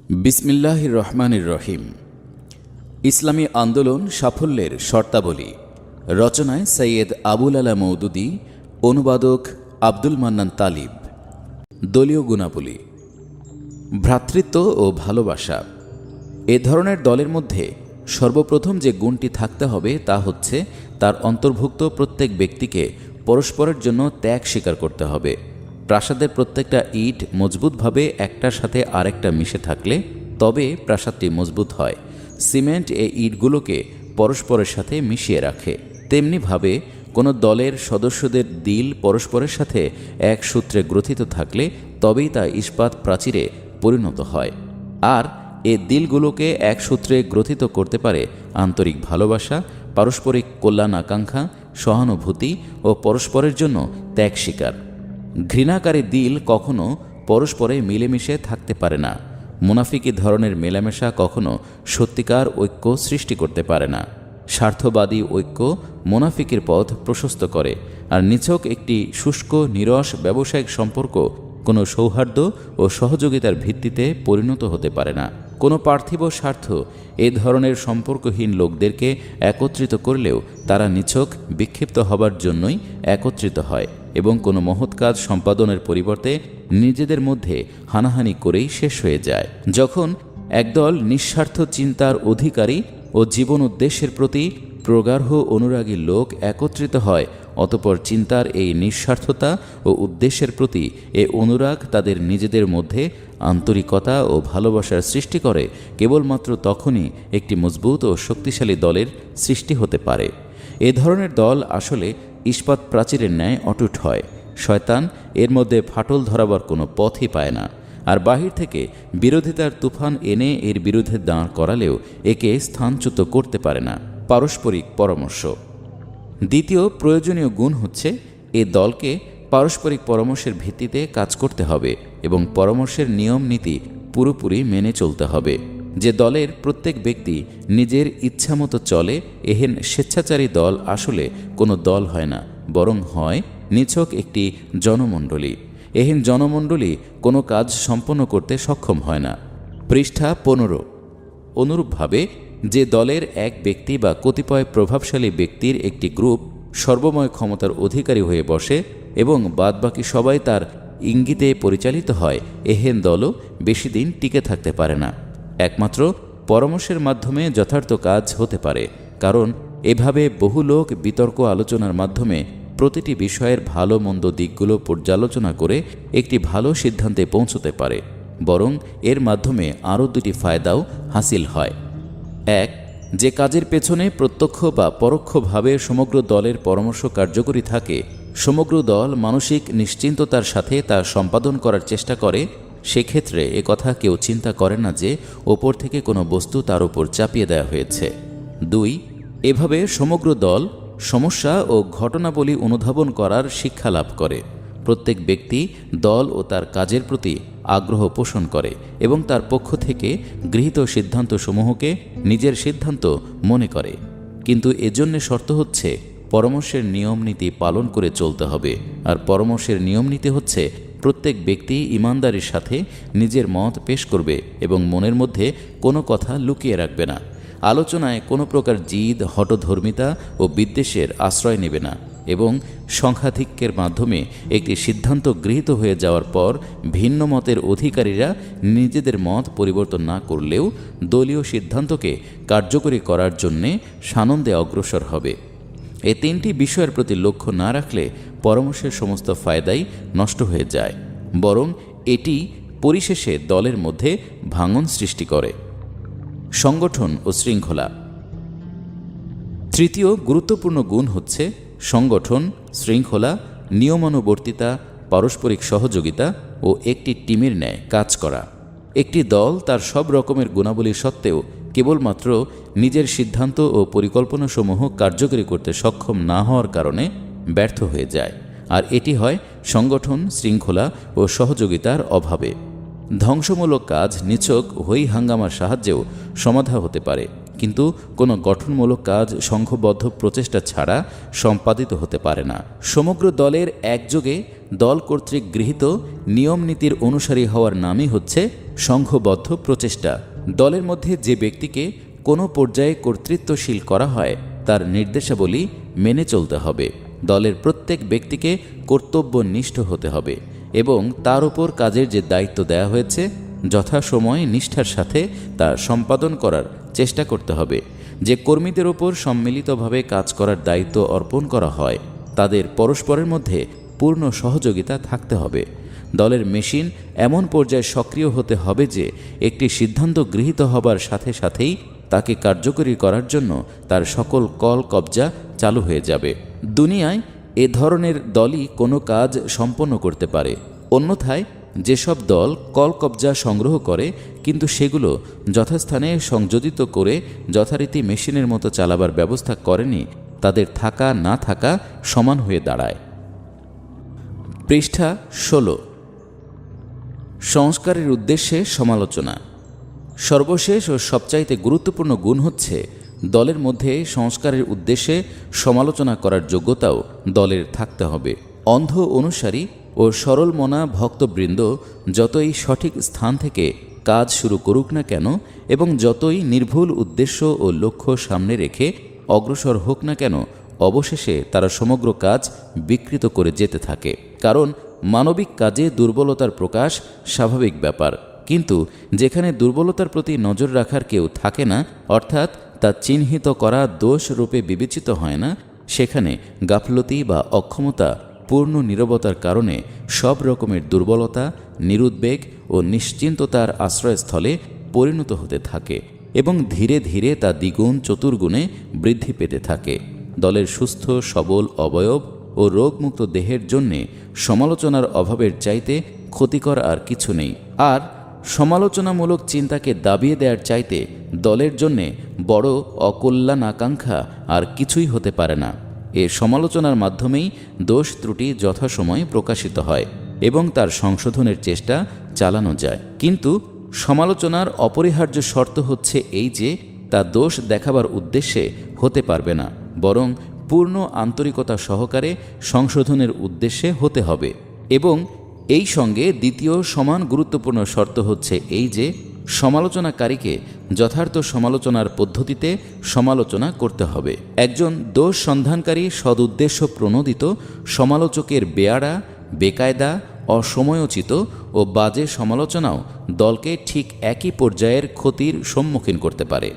বিসমিল্লাহির রহমানির রহিম। ইসলামী আন্দোলন সাফল্যের শর্তাবলী। রচনায় সৈয়দ আবুল আলা মওদুদী, অনুবাদক আব্দুল মান্নান তালিব। দলীয় গুণাবলী। ভ্রাতৃত্ব ও ভালোবাসা। এ ধরনের দলের মধ্যে সর্বপ্রথম যে গুণটি থাকতে হবে তা হচ্ছে তার অন্তর্ভুক্ত প্রত্যেক ব্যক্তিকে পরস্পরের জন্য ত্যাগ স্বীকার করতে হবে। প্রাসাদের প্রত্যেকটা ইট মজবুতভাবে একটার সাথে আরেকটা মিশে থাকলে তবে প্রাসাদটি মজবুত হয়। সিমেন্ট এই ইটগুলোকে পরস্পরের সাথে মিশিয়ে রাখে। তেমনিভাবে কোনো দলের সদস্যদের দিল পরস্পরের সাথে এক সূত্রে গ্রথিত থাকলে তবেই তা ইস্পাত প্রাচীরে পরিণত হয়। আর এ দিলগুলোকে এক সূত্রে গ্রথিত করতে পারে আন্তরিক ভালোবাসা, পারস্পরিক কল্যাণ আকাঙ্ক্ষা, সহানুভূতি ও পরস্পরের জন্য ত্যাগ স্বীকার। ঘৃণাকারী দিল কখনো পরস্পরে মিলেমিশে থাকতে পারে না। মুনাফিকি ধরনের মেলামেশা কখনো সত্যিকার ঐক্য সৃষ্টি করতে পারে না। স্বার্থবাদী ঐক্য মুনাফিকির পথ প্রশস্ত করে, আর নিছক একটি শুষ্ক নিরস ব্যবসায়িক সম্পর্ক কোনো সৌহার্দ্য ও সহযোগিতার ভিত্তিতে পরিণত হতে পারে না। কোনো পার্থিব স্বার্থ এ ধরনের সম্পর্কহীন লোকদেরকে একত্রিত করলেও তারা নিছক বিক্ষিপ্ত হবার জন্যই একত্রিত হয় এবং কোনো মহৎ কাজ সম্পাদনের পরিবর্তে নিজেদের মধ্যে হানাহানি করেই শেষ হয়ে যায়। যখন একদল নিঃস্বার্থ চিন্তার অধিকারী ও জীবন উদ্দেশ্যের প্রতি প্রগাঢ় অনুরাগী লোক একত্রিত হয়, অতঃপর চিন্তার এই নিঃস্বার্থতা ও উদ্দেশ্যের প্রতি এ অনুরাগ তাদের নিজেদের মধ্যে আন্তরিকতা ও ভালোবাসার সৃষ্টি করে। কেবলমাত্র তখনই একটি মজবুত ও শক্তিশালী দলের সৃষ্টি হতে পারে। এ ধরনের দল আসলে ইস্পাত প্রাচীরের ন্যায় অটুট হয়। শয়তান এর মধ্যে ফাটল ধরাবার কোনো পথই পায় না, আর বাহির থেকে বিরোধিতার তুফান এনে এর বিরুদ্ধে দাঁড় করালেও একে স্থানচ্যুত করতে পারে না। পারস্পরিক পরামর্শ। দ্বিতীয় প্রয়োজনীয় গুণ হচ্ছে এ দলকে পারস্পরিক পরামর্শের ভিত্তিতে কাজ করতে হবে এবং পরামর্শের নিয়ম নীতি পুরোপুরি মেনে চলতে হবে। যে দলের প্রত্যেক ব্যক্তি নিজের ইচ্ছামতো চলে, এহেন স্বেচ্ছাচারী দল আসলে কোনো দল হয় না, বরং হয় নিছক একটি জনমণ্ডলী। এহেন জনমণ্ডলী কোনো কাজ সম্পন্ন করতে সক্ষম হয় না। পৃষ্ঠা 15। অনুরূপভাবে যে দলের এক ব্যক্তি বা কতিপয় প্রভাবশালী ব্যক্তির একটি গ্রুপ সর্বময় ক্ষমতার অধিকারী হয়ে বসে এবং বাদবাকি সবাই তার ইঙ্গিতে পরিচালিত হয়, এহেন দলও বেশি দিন টিকে থাকতে পারে না। একমাত্র পরামর্শের মাধ্যমে যথার্থ কাজ হতে পারে, কারণ এভাবে বহু লোক বিতর্ক আলোচনার মাধ্যমে প্রতিটি বিষয়ের ভালো মন্দ দিকগুলো পর্যালোচনা করে একটি ভালো সিদ্ধান্তে পৌঁছতে পারে। বরং এর মাধ্যমে আরও দুটি ফায়দাও হাসিল হয়। এক, যে কাজের পেছনে প্রত্যক্ষ বা পরোক্ষভাবে সমগ্র দলের পরামর্শ কার্যকরী থাকে, সমগ্র দল মানসিক নিশ্চিন্ততার সাথে তা সম্পাদন করার চেষ্টা করে, সেক্ষেত্রে একথা কেউ চিন্তা করে না যে ওপর থেকে কোনো বস্তু তার উপর চাপিয়ে দেওয়া হয়েছে। দুই, এভাবে সমগ্র দল সমস্যা ও ঘটনাবলী অনুধাবন করার শিক্ষা লাভ করে। প্রত্যেক ব্যক্তি দল ও তার কাজের প্রতি আগ্রহ পোষণ করে এবং তার পক্ষ থেকে গৃহীত সিদ্ধান্তসমূহকে নিজের সিদ্ধান্ত মনে করে। কিন্তু এজন্য শর্ত হচ্ছে পরামর্শের নিয়ম নীতি পালন করে চলতে হবে। আর পরামর্শের নিয়ম নীতি হচ্ছে প্রত্যেক ব্যক্তি ইমানদারির সাথে নিজের মত পেশ করবে এবং মনের মধ্যে কোনো কথা লুকিয়ে রাখবে না। আলোচনায় কোনো প্রকার জিদ, হঠধর্মিতা ও বিদ্বেষের আশ্রয় নেবে না এবং সংখ্যাধিক্যের মাধ্যমে একটি সিদ্ধান্ত গৃহীত হয়ে যাওয়ার পর ভিন্ন মতের অধিকারীরা নিজেদের মত পরিবর্তন না করলেও দলীয় সিদ্ধান্তকে কার্যকরী করার জন্যে সানন্দে অগ্রসর হবে। এই তিনটি বিষয়ের প্রতি লক্ষ্য না রাখলে পরামর্শের সমস্ত ফায়দাই নষ্ট হয়ে যায়, বরং এটি পরিশেষে দলের মধ্যে ভাঙন সৃষ্টি করে। সংগঠন ও শৃঙ্খলা। তৃতীয় গুরুত্বপূর্ণ গুণ হচ্ছে সংগঠন, শৃঙ্খলা, নিয়মানুবর্তিতা, পারস্পরিক সহযোগিতা ও একটি টিমের ন্যায় কাজ করা। একটি দল তার সব রকমের গুণাবলী সত্ত্বেও কেবলমাত্র নিজের সিদ্ধান্ত ও পরিকল্পনাসমূহ কার্যকরী করতে সক্ষম না হওয়ার কারণে ব্যর্থ হয়ে যায়, আর এটি হয় সংগঠন, শৃঙ্খলা ও সহযোগিতার অভাবে। ধ্বংসমূলক কাজ নিছক হই হাঙ্গামার সাহায্যেও সমাধা হতে পারে, কিন্তু কোনো গঠনমূলক কাজ সংঘবদ্ধ প্রচেষ্টা ছাড়া সম্পাদিত হতে পারে না। সমগ্র দলের একযোগে দল কর্তৃক গৃহীত নিয়ম নীতির অনুসারী হওয়ার নামই হচ্ছে সংঘবদ্ধ প্রচেষ্টা। দলের মধ্যে যে ব্যক্তিকে কোনো পর্যায়ে কর্তৃত্বশীল করা হয় তার নির্দেশাবলী মেনে চলতে হবে। দলের প্রত্যেক ব্যক্তিকে কর্তব্যনিষ্ঠ হতে হবে এবং তার উপর কাজের যে দায়িত্ব দেওয়া হয়েছে যথাসময়ে নিষ্ঠার সাথে তা সম্পাদন করার চেষ্টা করতে হবে। যে কর্মীদের ওপর সম্মিলিতভাবে কাজ করার দায়িত্ব অর্পণ করা হয় তাদের পরস্পরের মধ্যে পূর্ণ সহযোগিতা থাকতে হবে। দলের মেশিন এমন পর্যায়ে সক্রিয় হতে হবে যে একটি সিদ্ধান্ত গৃহীত হবার সাথে সাথেই তাকে কার্যকরী করার জন্য তার সকল কল কবজা চালু হয়ে যাবে। দুনিয়ায় এ ধরনের দলই কোনো কাজ সম্পন্ন করতে পারে। অন্যথায় যেসব দল কল কবজা সংগ্রহ করে কিন্তু সেগুলো যথাস্থানে সংযোজিত করে যথারীতি মেশিনের মতো চালাবার ব্যবস্থা করেনি, তাদের থাকা না থাকা সমান হয়ে দাঁড়ায়। পৃষ্ঠা 16। সংস্কারের উদ্দেশ্যে সমালোচনা। সর্বশেষ ও সবচাইতে গুরুত্বপূর্ণ গুণ হচ্ছে দলের মধ্যে সংস্কারের উদ্দেশ্যে সমালোচনা করার যোগ্যতাও দলের থাকতে হবে। অন্ধ অনুসারী ও সরল মনা ভক্তবৃন্দ যতই সঠিক স্থান থেকে কাজ শুরু করুক না কেন এবং যতই নির্ভুল উদ্দেশ্য ও লক্ষ্য সামনে রেখে অগ্রসর হোক না কেন, অবশেষে তারা সমগ্র কাজ বিকৃত করে যেতে থাকে। কারণ মানবিক কাজে দুর্বলতার প্রকাশ স্বাভাবিক ব্যাপার, কিন্তু যেখানে দুর্বলতার প্রতি নজর রাখার কেউ থাকে না, অর্থাৎ তা চিহ্নিত করা দোষ রূপে বিবেচিত হয় না, সেখানে গাফলতি বা অক্ষমতা পূর্ণ নীরবতার কারণে সব রকমের দুর্বলতা নিরুদ্বেগ ও নিশ্চিন্ততার আশ্রয়স্থলে পরিণত হতে থাকে এবং ধীরে ধীরে তা দ্বিগুণ চতুর্গুণে বৃদ্ধি পেতে থাকে। দলের সুস্থ সবল অবয়ব ও রোগমুক্ত দেহের জন্যে সমালোচনার অভাবের চাইতে ক্ষতিকর আর কিছু নেই। আর সমালোচনামূলক চিন্তাকে দাবিয়ে দেওয়ার চাইতে দলের জন্যে বড় অকল্যাণাকাঙ্ক্ষা আর কিছুই হতে পারে না। এ সমালোচনার মাধ্যমেই দোষ ত্রুটি যথাসময়ে প্রকাশিত হয় এবং তার সংশোধনের চেষ্টা চালানো যায়। কিন্তু সমালোচনার অপরিহার্য শর্ত হচ্ছে এই যে তা দোষ দেখাবার উদ্দেশ্যে হতে পারবে না, বরং পূর্ণ আন্তরিকতা সহকারে সংশোধনের উদ্দেশ্যে হতে হবে। এবং এই সঙ্গে দ্বিতীয় সমান গুরুত্বপূর্ণ শর্ত হচ্ছে এই যে সমালোচনাকারীকে যথার্থ সমালোচনার পদ্ধতিতে সমালোচনা করতে হবে। একজন দোষ সন্ধানকারী সদুদ্দেশ্য প্রণোদিত সমালোচকের বেয়াড়া, বেকায়দা, অসময়োচিত ও বাজে সমালোচনাও দলকে ঠিক একই পর্যায়ের ক্ষতির সম্মুখীন করতে পারে।